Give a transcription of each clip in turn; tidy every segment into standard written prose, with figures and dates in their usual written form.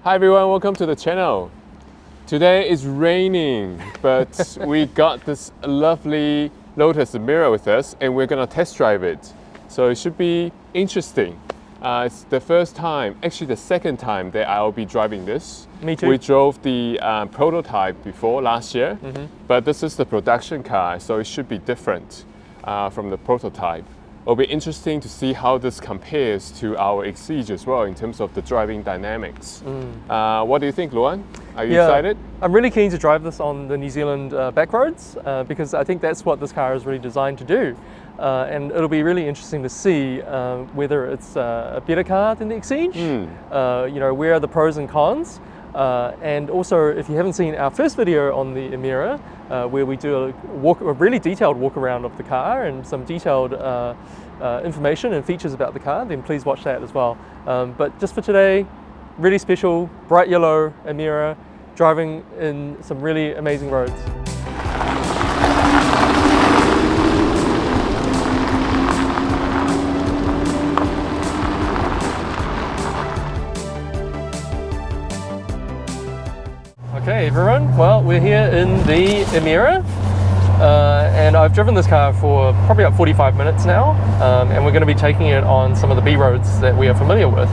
Hi everyone, welcome to the channel. Today it's raining, but we got this lovely Lotus Emira with us and we're gonna test drive it. So it should be interesting. It's the first time, actually the second time that I'll be driving this. Me too. We drove the prototype before last year, but this is the production car, so it should be different from the prototype. It'll be interesting to see how this compares to our Exige as well in terms of the driving dynamics. What do you think, Luan? Are you excited? I'm really keen to drive this on the New Zealand back roads because I think that's what this car is really designed to do. And it'll be really interesting to see whether it's a better car than the Exige, you know, where are the pros and cons. And also, if you haven't seen our first video on the Emira, where we do a really detailed walk around of the car and some detailed information and features about the car, then please watch that as well. But just for today, really special, bright yellow Emira, driving in some really amazing roads. Okay everyone, well we're here in the Emira and I've driven this car for probably about 45 minutes now and we're going to be taking it on some of the B roads that we are familiar with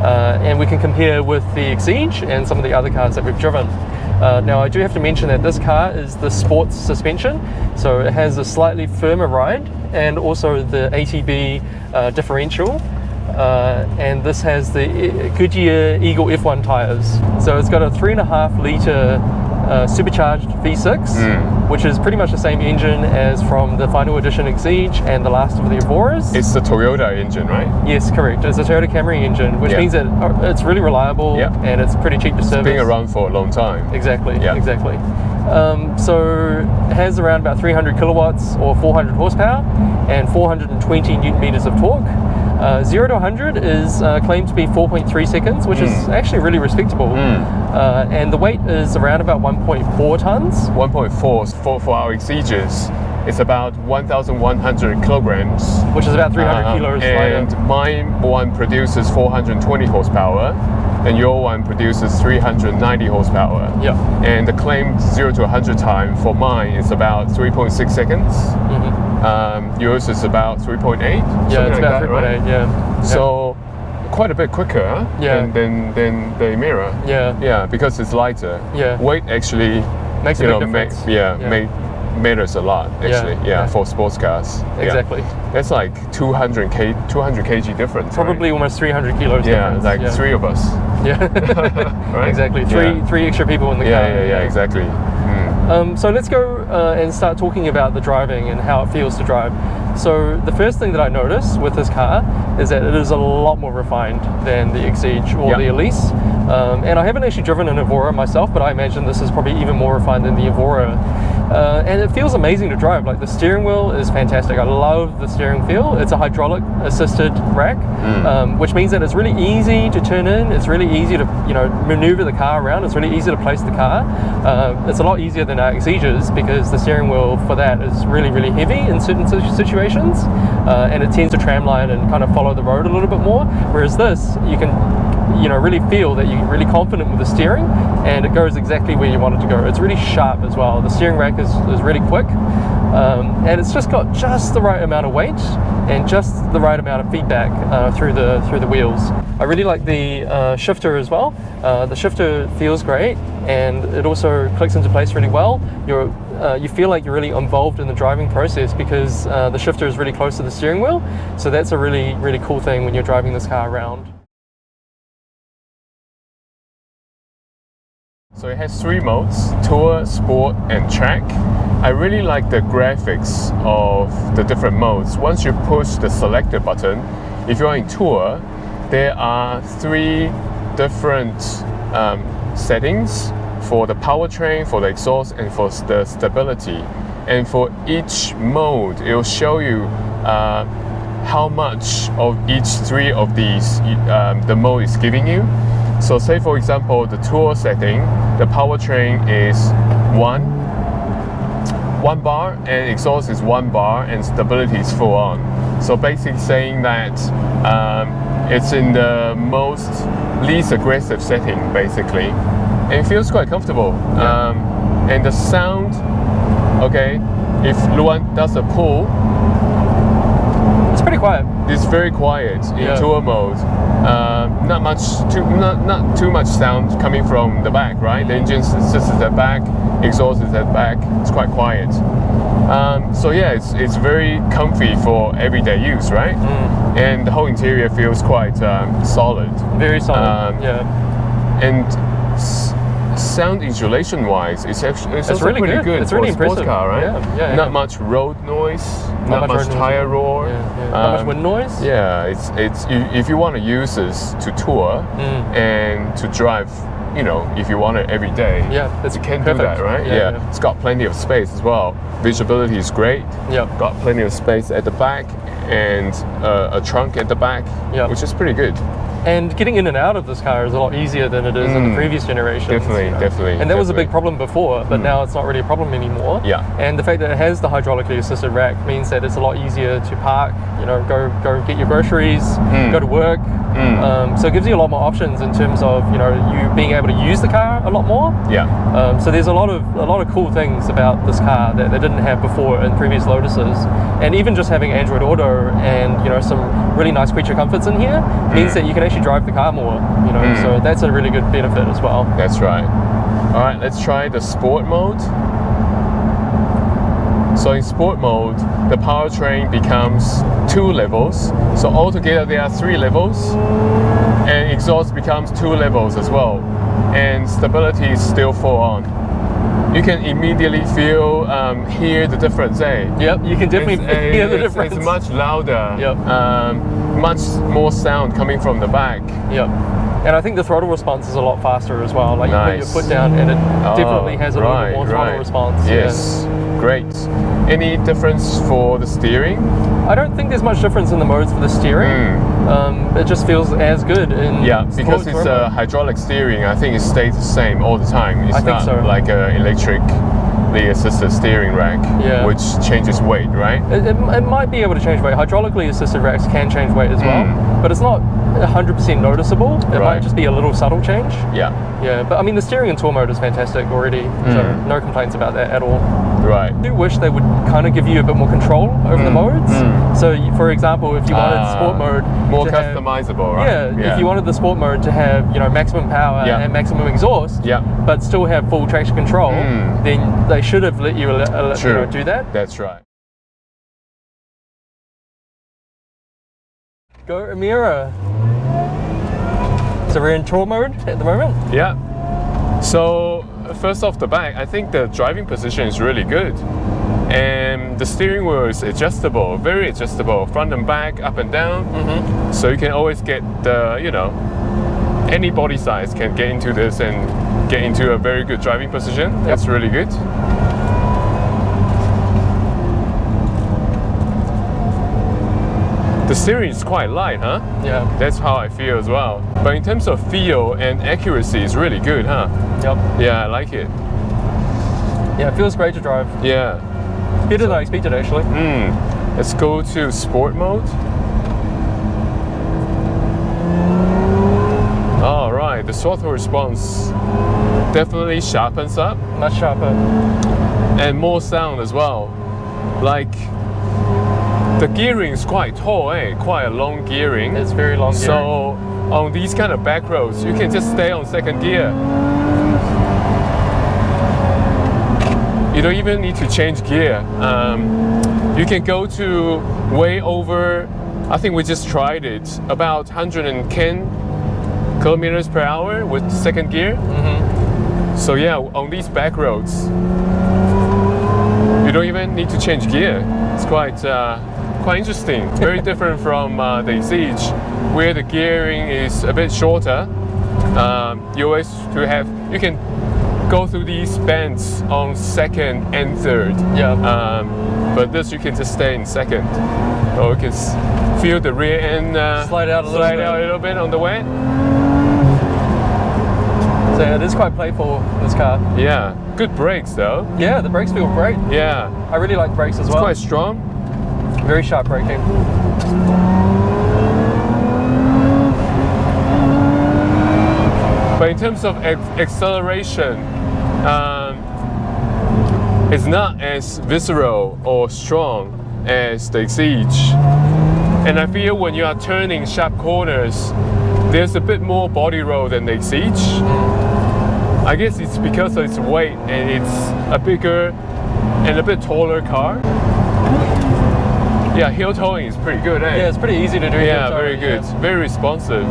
and we can compare with the Exige and some of the other cars that we've driven. Now I do have to mention that this car is the sports suspension, so it has a slightly firmer ride and also the ATB differential. And this has the Goodyear Eagle F1 tyres. So it's got a 3.5 litre supercharged V6, which is pretty much the same engine as from the final edition Exige and the last of the Evoras. It's the Toyota engine, right? Yes, correct. It's a Toyota Camry engine, which means that it's really reliable and it's pretty cheap to service. It's been around for a long time. Exactly, exactly. So it has around about 300 kilowatts or 400 horsepower and 420 newton meters of torque. 0 to 100 is claimed to be 4.3 seconds, which is actually really respectable. And the weight is around about 1.4 tons. 1.4 for our Exiges. It's about 1,100 kilograms. Which is about 300 kilos and lighter. My one produces 420 horsepower. And your one produces 390 horsepower. Yeah. And the claimed 0 to 100 time for mine is about 3.6 seconds. Yours is about 3.8. Yeah, it's about 3.8. Right? Yeah. So quite a bit quicker than the Emira. Yeah. Because it's lighter. Yeah. Weight actually makes a big difference. Matters a lot actually. For sports cars. Exactly. That's like 200 kg difference. Probably almost 300 kilos difference. Like three of us. Yeah. Right? Exactly. Three extra people in the car. Yeah, exactly. So let's go and start talking about the driving and how it feels to drive. So the first thing that I notice with this car is that it is a lot more refined than the Exige or the Elise. And I haven't actually driven an Evora myself, but I imagine this is probably even more refined than the Evora. And it feels amazing to drive. Like the steering wheel is fantastic. I love the steering feel. It's a hydraulic assisted rack, which means that it's really easy to turn in. It's really easy to maneuver the car around. It's really easy to place the car. It's a lot easier than our Exige's because the steering wheel for that is really, really heavy in certain situations, and it tends to tramline and kind of follow the road a little bit more. Whereas this, you can really feel that you're really confident with the steering and it goes exactly where you want it to go. It's really sharp as well. The steering rack is really quick and it's just got just the right amount of weight and just the right amount of feedback through the wheels. I really like the shifter as well. The shifter feels great and it also clicks into place really well. You feel like you're really involved in the driving process because the shifter is really close to the steering wheel. So that's a really, really cool thing when you're driving this car around. So it has 3 modes: Tour, Sport and Track. I really like the graphics of the different modes. Once you push the selector button, if you're in Tour, there are 3 different settings for the powertrain, for the exhaust and for the stability. And for each mode, it will show you how much of each 3 of these the mode is giving you. So say for example, the Tour setting, the powertrain is 1 bar and exhaust is 1 bar and stability is full on. So basically saying that It's in the least aggressive setting, basically. And it feels quite comfortable. And the sound, okay, if Luan does a pull, it's pretty quiet. It's very quiet in tour mode. Not too much sound coming from the back, right? The engine sits at the back, exhaust is at the back. It's quite quiet. So yeah, it's very comfy for everyday use, right? And the whole interior feels quite solid. Very solid. And sound insulation wise, it's also really pretty good it's for really a sports impressive. car, right? Not much road noise, not much tire roar, not much wind noise. Yeah, it's if you want to use this to tour and to drive, you know, if you want it every day, it's you can perfect. do that, right? Yeah, it's got plenty of space as well. Visibility is great. Got plenty of space at the back and a trunk at the back, which is pretty good. And getting in and out of this car is a lot easier than it is in the previous generations. Definitely. And that was a big problem before, but now it's not really a problem anymore. And the fact that it has the hydraulically assisted rack means that it's a lot easier to park, you know, go get your groceries, go to work. So it gives you a lot more options in terms of, you know, you being able to use the car a lot more. So there's a lot of cool things about this car that they didn't have before in previous Lotuses. And even just having Android Auto and, you know, some really nice creature comforts in here means that you can actually drive the car more, you know, so that's a really good benefit as well. That's right. All right, let's try the sport mode. So in sport mode, the powertrain becomes 2 levels. So altogether there are 3 levels, and exhaust becomes 2 levels as well. And stability is still full on. You can immediately hear the difference, eh? You can definitely hear the difference. It's much louder. Much more sound coming from the back. And I think the throttle response is a lot faster as well. Like you put your foot down and it definitely has a little bit more throttle response. Yes, great. Any difference for the steering? I don't think there's much difference in the modes for the steering. It just feels as good in because it's a hydraulic steering. I think it stays the same all the time. It's not like an electrically assisted steering rack, which changes weight, right? It might be able to change weight. Hydraulically assisted racks can change weight as well, but it's not 100% noticeable. It might just be a little subtle change. But I mean, the steering in tour mode is fantastic already, so no complaints about that at all. I do wish they would kind of give you a bit more control over the modes. So, for example, if you wanted sport mode, more customizable, right? If you wanted the sport mode to have, you know, maximum power and maximum exhaust, but still have full traction control, then they should have let you, you know, do that. That's right. Go Emira. So we're in tour mode at the moment? So first off the bat, I think the driving position is really good. And the steering wheel is adjustable, very adjustable, front and back, up and down. So you can always get the, you know, any body size can get into this and get into a very good driving position. That's really good. The steering is quite light, huh? That's how I feel as well. But in terms of feel and accuracy, it's really good, huh? Yeah, I like it. Yeah, it feels great to drive. Better than I expected, actually. Let's go to sport mode. All right, the throttle response definitely sharpens up. Much sharper. And more sound as well. Like, the gearing is quite tall, quite a long gearing. It's very long gearing. So on these kind of back roads, you can just stay on second gear. You don't even need to change gear. You can go to way over, I think we just tried it, about 110 kilometers per hour with second gear. So yeah, on these back roads, you don't even need to change gear. It's quite interesting. Very different from the Exige, where the gearing is a bit shorter. You can go through these bends on second and third. But this you can just stay in second. Or you can feel the rear end slide out a little bit on the wet. So yeah, it is quite playful, this car. Yeah, good brakes though. Yeah, the brakes feel great. Yeah. I really like brakes as well. It's quite strong. Very sharp braking. But in terms of acceleration, it's not as visceral or strong as the Exige. And I feel when you are turning sharp corners, there's a bit more body roll than the Exige. I guess it's because of its weight and it's a bigger and a bit taller car. Yeah, heel towing is pretty good, eh? Yeah, it's pretty easy to do. Yeah, very good. Yeah. Very responsive.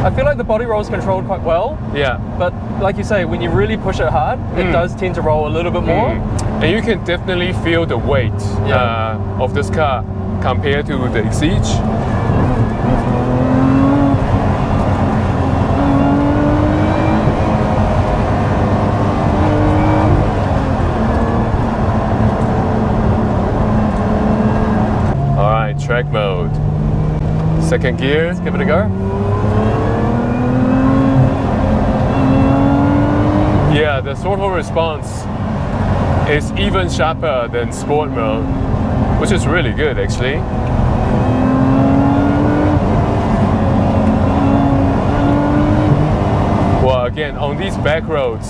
I feel like the body roll is controlled quite well. Yeah. But like you say, when you really push it hard, it does tend to roll a little bit more. And you can definitely feel the weight of this car compared to the Exige. Alright, track mode. Second gear. Let's give it a go. Yeah, the throttle response is even sharper than sport mode, which is really good actually. Well, again, on these back roads,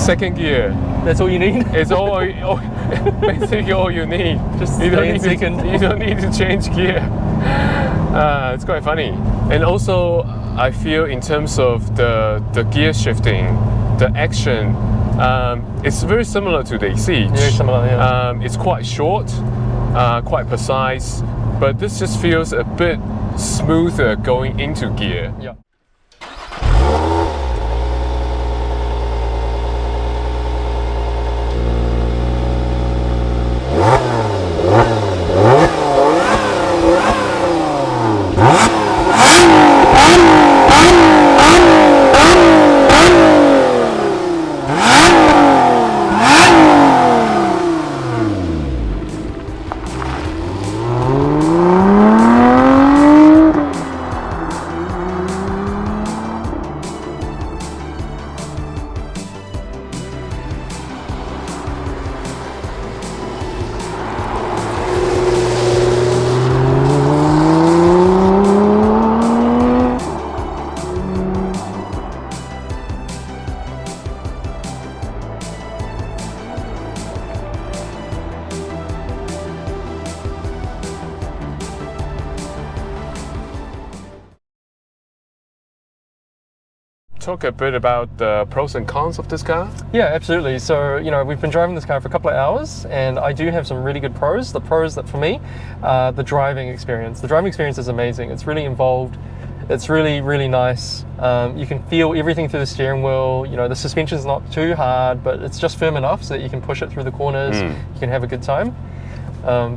second gear. That's all you need? It's basically all you need. Just you don't second. need to change gear. It's quite funny. And also, I feel in terms of the gear shifting, the action, it's very similar to the Exige. Very similar, yeah. It's quite short, quite precise, but this just feels a bit smoother going into gear. Yeah. Talk a bit about the pros and cons of this car? Yeah, absolutely. So, you know, we've been driving this car for a couple of hours and I do have some really good pros. The pros that for me, the driving experience. The driving experience is amazing. It's really involved. It's really, really nice. You can feel everything through the steering wheel. You know, the suspension's not too hard, but it's just firm enough so that you can push it through the corners. You can have a good time.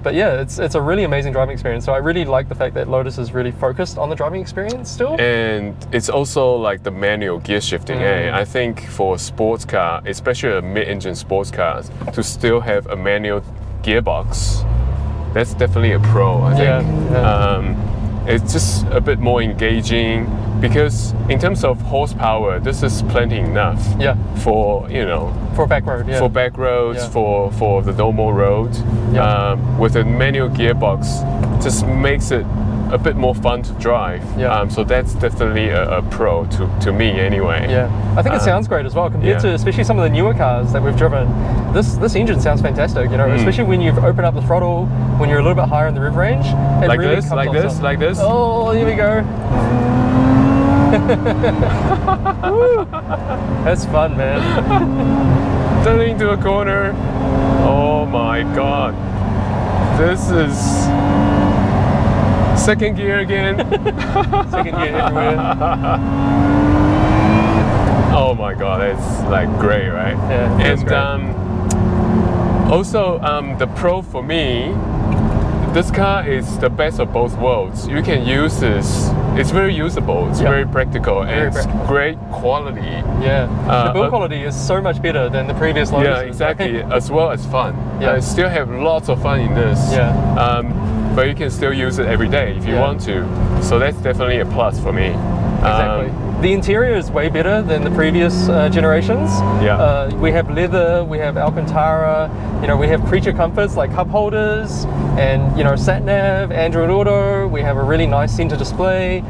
But yeah, it's a really amazing driving experience. So I really like the fact that Lotus is really focused on the driving experience still. And it's also like the manual gear shifting. I think for a sports car, especially a mid-engine sports car, to still have a manual gearbox, that's definitely a pro, I think. Yeah. It's just a bit more engaging because in terms of horsepower, this is plenty enough for, you know, for back road, for back roads, for the normal road. With a manual gearbox, just makes it a bit more fun to drive. So that's definitely a pro to me anyway. Yeah, I think it sounds great as well compared to especially some of the newer cars that we've driven. This engine sounds fantastic, you know, especially when you've opened up the throttle, when you're a little bit higher in the rev range. Like really this, like this, like this. Oh, here we go. That's fun, man. Turning into a corner. Oh my god. This is second gear again. Second gear everywhere. Oh my god, it's like great, right? Yeah, and great. Also, the pro for me, this car is the best of both worlds. You can use this. It's very usable. It's very practical, and it's great quality. Yeah, the build quality is so much better than the previous Lotus. Yeah, exactly. As well as fun. Yeah, still have lots of fun in this. Yeah. But you can still use it every day if you want to. So that's definitely a plus for me. Exactly. The interior is way better than the previous generations. Yeah. We have leather, we have Alcantara, we have creature comforts like cup holders and, sat nav, Android Auto. We have a really nice center display.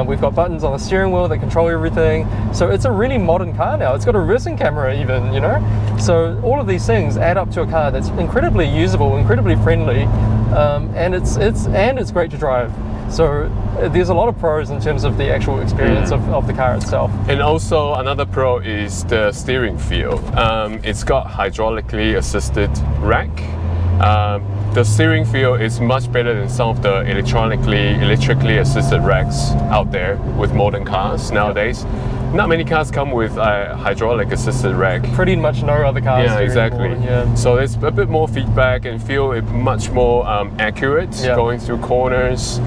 We've got buttons on the steering wheel that control everything. So it's a really modern car now. It's got a reversing camera even, So all of these things add up to a car that's incredibly usable, incredibly friendly, and it's great to drive. So there's a lot of pros in terms of the actual experience of the car itself. And also another pro is the steering feel. It's got hydraulically assisted rack. The steering feel is much better than some of the electrically assisted racks out there with modern cars nowadays. Not many cars come with a hydraulic assisted rack. Pretty much no other cars. Yeah, exactly. Yeah. So there's a bit more feedback and feel it much more accurate going through corners.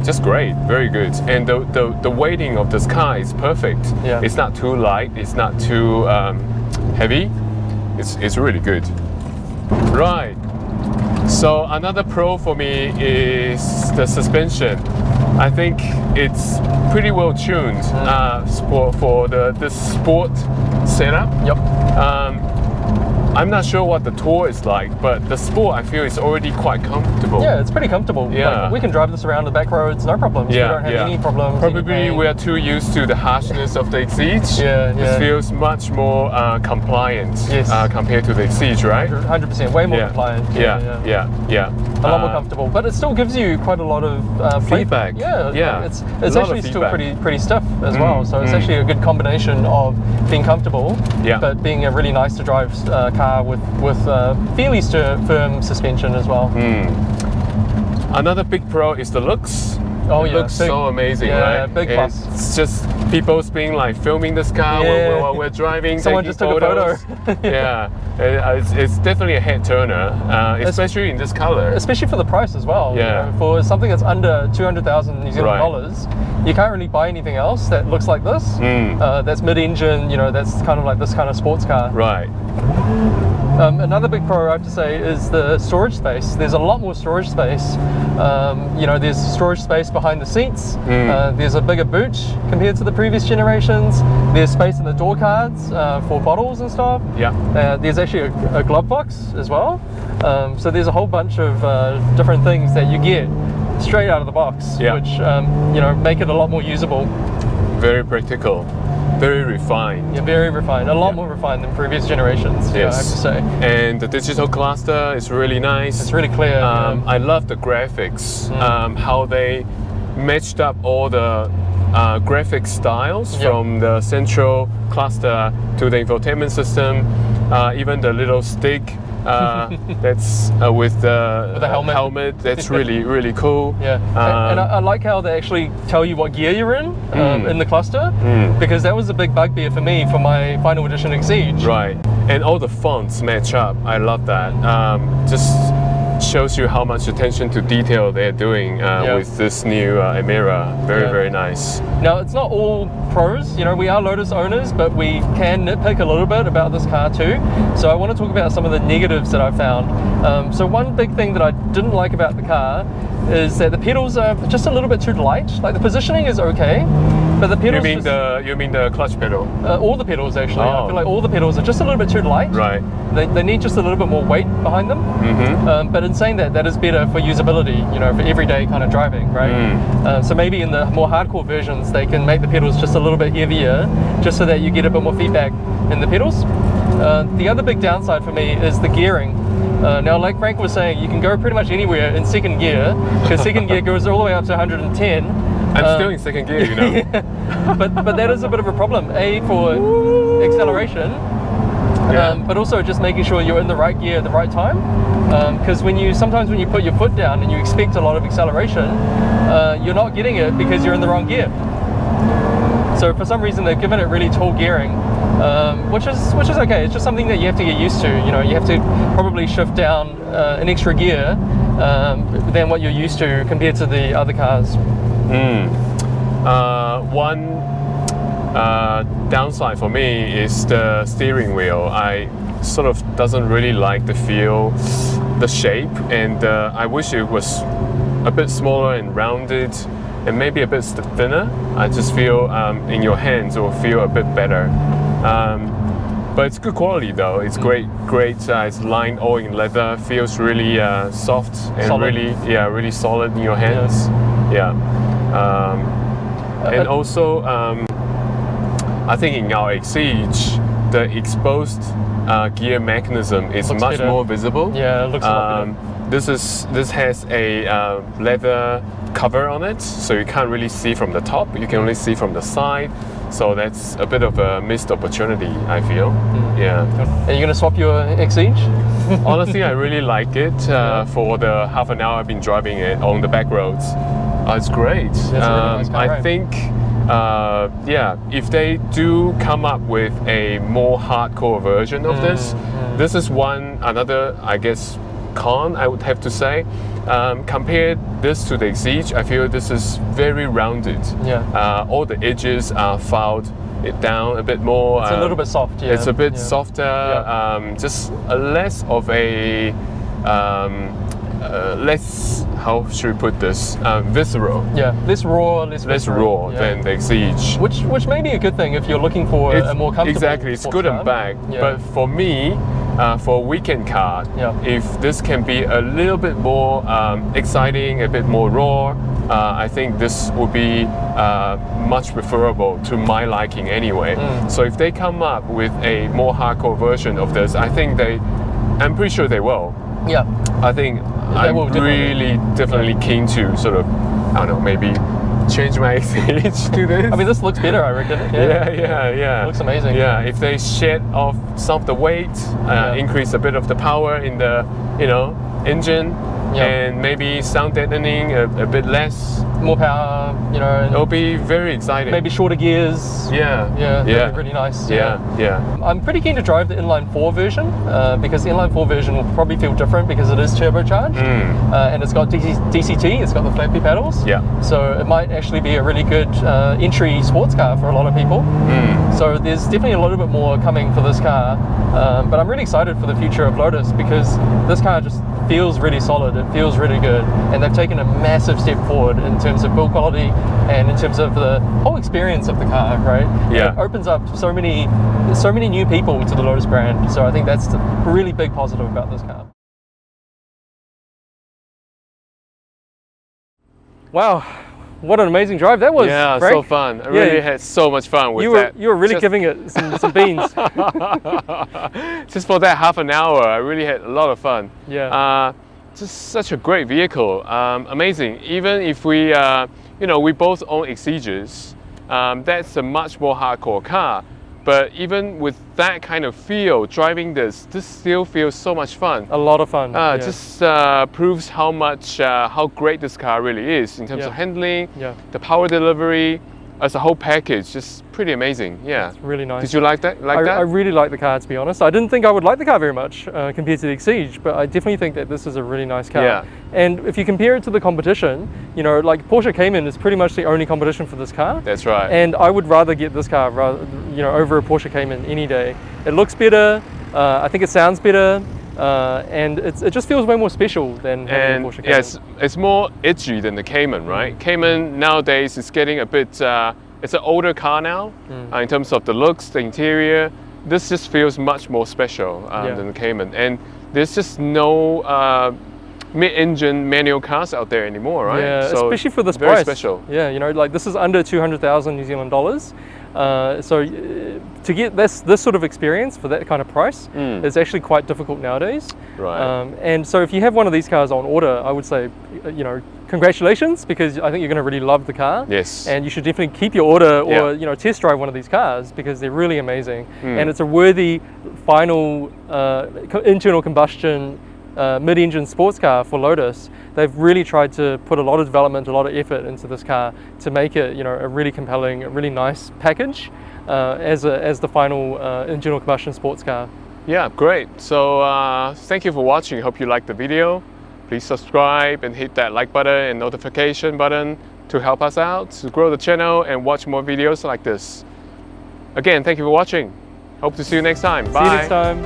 Just great, very good. And the weighting of this car is perfect. Yeah. It's not too light, it's not too heavy. It's really good. Right. So another pro for me is the suspension. I think it's pretty well tuned for the sport setup. Yep. I'm not sure what the Tour is like, but the Sport I feel is already quite comfortable. Yeah, it's pretty comfortable. Yeah. Like, we can drive this around the back roads, no problems. Yeah, we don't have any problems. Probably we are too used to the harshness of the Exige. Yeah. It feels much more compliant compared to the Exige, right? 100%, way more compliant. Yeah. A lot more comfortable, but it still gives you quite a lot of feedback. Yeah. It's actually still pretty stiff as well. So it's actually a good combination of being comfortable, but being a really nice to drive car with fairly firm suspension as well. Another big pro is the looks. Oh it looks so amazing, right? Big plus. It's just people being like filming this car while we're driving. Someone just took photos. a photo. It's definitely a head turner, especially in this color. Especially for the price as well. Yeah. For something that's under 200,000 New Zealand dollars, you can't really buy anything else that looks like this. That's mid-engine. That's kind of like this kind of sports car. Right. Another big pro I have to say is the storage space. There's a lot more storage space. There's storage space behind the seats. There's a bigger boot compared to the previous generations. There's space in the door cards for bottles and stuff. There's actually a glove box as well. So there's a whole bunch of different things that you get straight out of the box, which make it a lot more usable. Very practical. Very refined. Yeah, very refined. A lot more refined than previous generations, I have to say. And the digital cluster is really nice. It's really clear. I love the graphics, how they matched up all the graphic styles from the central cluster to the infotainment system, even the little stick that's with the helmet. That's really cool. And I like how they actually tell you what gear you're in the cluster, because that was a big bugbear for me for my final edition Exige. Right, and all the fonts match up. I love that. Just shows you how much attention to detail they're doing with this new Emira. Very nice. Now, it's not all pros. We are Lotus owners, but we can nitpick a little bit about this car too. So I want to talk about some of the negatives that I found. So one big thing that I didn't like about the car is that the pedals are just a little bit too light. Like, the positioning is okay, but the pedals. You mean the clutch pedal? All the pedals actually. I feel like all the pedals are just a little bit too light. Right. They need just a little bit more weight behind them. But in saying that, that is better for usability, for everyday kind of driving, right? So maybe in the more hardcore versions, they can make the pedals just a little bit heavier, just so that you get a bit more feedback in the pedals. The other big downside for me is the gearing. Now, like Frank was saying, you can go pretty much anywhere in second gear, because second gear goes all the way up to 110. I'm still in second gear, but that is a bit of a problem. For acceleration, but also just making sure you're in the right gear at the right time. Because sometimes when you put your foot down and you expect a lot of acceleration, you're not getting it because you're in the wrong gear. So for some reason they've given it really tall gearing, which is okay. It's just something that you have to get used to. You have to probably shift down an extra gear than what you're used to compared to the other cars. One downside for me is the steering wheel. I sort of doesn't really like the feel, the shape, and I wish it was a bit smaller and rounded. and maybe a bit thinner. I just feel in your hands it will feel a bit better. But it's good quality though. It's great. It's lined all in leather. Feels really soft and solid. really solid in your hands. Yeah. And also, I think in our Exige, the exposed gear mechanism is Looks much better. more visible. Yeah, it looks a lot better. This has a leather cover on it, so you can't really see from the top. You can only see from the side. So that's a bit of a missed opportunity, I feel. Yeah. Are you going to swap your Exige? Honestly, I really like it for the half an hour I've been driving it on the back roads. It's great. That's a really nice car, I right? think, if they do come up with a more hardcore version of this is another, I guess, con I would have to say. Compare this to the Exige, I feel this is very rounded. Yeah. All the edges are filed it down a bit more. It's a little bit soft, yeah. It's a bit softer, just a less of a, less, how should we put this, visceral. Yeah, less raw, less raw yeah. than the Exige. Which may be a good thing if you're looking for a more comfortable Exactly, it's sports good car. and bad. Yeah. But for me, for a weekend car, if this can be a little bit more exciting, a bit more raw, I think this would be much preferable to my liking anyway. So if they come up with a more hardcore version of this, I'm pretty sure they will. Yeah. I think I'm definitely keen to sort of, I don't know, maybe change my Exige to this. I mean, this looks better, I reckon. Yeah. It looks amazing. Yeah, if they shed off some of the weight, increase a bit of the power in the, engine, and maybe sound deadening a bit less. More power, It'll be very exciting. maybe shorter gears. Yeah. That'd be really nice. Yeah. I'm pretty keen to drive the inline 4 version because the inline 4 version will probably feel different because it is turbocharged and it's got DCT, it's got the flappy pedals. Yeah. So it might actually be a really good entry sports car for a lot of people. So there's definitely a little bit more coming for this car, but I'm really excited for the future of Lotus because this car just feels really solid, it feels really good, and they've taken a massive step forward in terms of build quality and in terms of the whole experience of the car, right? Yeah. It opens up so many new people to the Lotus brand, so I think that's a really big positive about this car. Wow, what an amazing drive that was. Yeah, Frank. so fun. I really had so much fun with that. You were really giving it some beans. Just for that half an hour, I really had a lot of fun. Yeah. Just such a great vehicle. Amazing. Even if we, we both own Exiges, that's a much more hardcore car. But even with that kind of feel, driving this still feels so much fun. A lot of fun. Just proves how great this car really is in terms of handling, the power delivery, as a whole package. Just pretty amazing. Yeah, it's really nice. Did you like that? I really like the car, to be honest. I didn't think I would like the car very much compared to the Exige, but I definitely think that this is a really nice car. Yeah. And if you compare it to the competition, like Porsche Cayman is pretty much the only competition for this car. That's right. And I would rather get this car over a Porsche Cayman any day. It looks better. I think it sounds better. And it just feels way more special than having a Porsche Cayman. Yes, it's more edgy than the Cayman, right? Cayman nowadays is getting a bit, it's an older car now in terms of the looks, the interior. This just feels much more special than the Cayman. And there's just no mid-engine manual cars out there anymore, right? Yeah, so especially for this very price. Special. Yeah, like this is under 200,000 New Zealand dollars. So to get this sort of experience for that kind of price is actually quite difficult nowadays. Right. And so if you have one of these cars on order, I would say, congratulations, because I think you're going to really love the car. Yes. And you should definitely keep your order or test drive one of these cars because they're really amazing. And it's a worthy final internal combustion mid-engine sports car for Lotus. They've really tried to put a lot of development, a lot of effort into this car to make it, a really compelling, a really nice package as the final internal combustion sports car. Yeah, great. So thank you for watching. Hope you liked the video. Please subscribe and hit that like button and notification button to help us out, to grow the channel and watch more videos like this. Again, thank you for watching. Hope to see you next time. Bye. See you next time.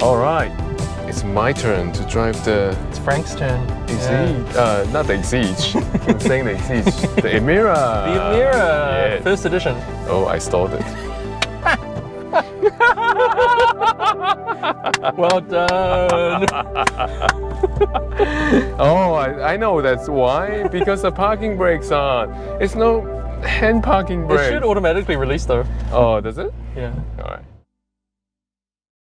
All right, it's my turn to drive the Frank's turn. Exige, not the Exige. I'm saying the Exige. The Emira. The Emira, Yes. first edition. Oh, I stole it. Well done. Oh, I know that's why. Because the parking brakes on. It's no hand parking brake. It should automatically release though. Oh, does it? Yeah. All right.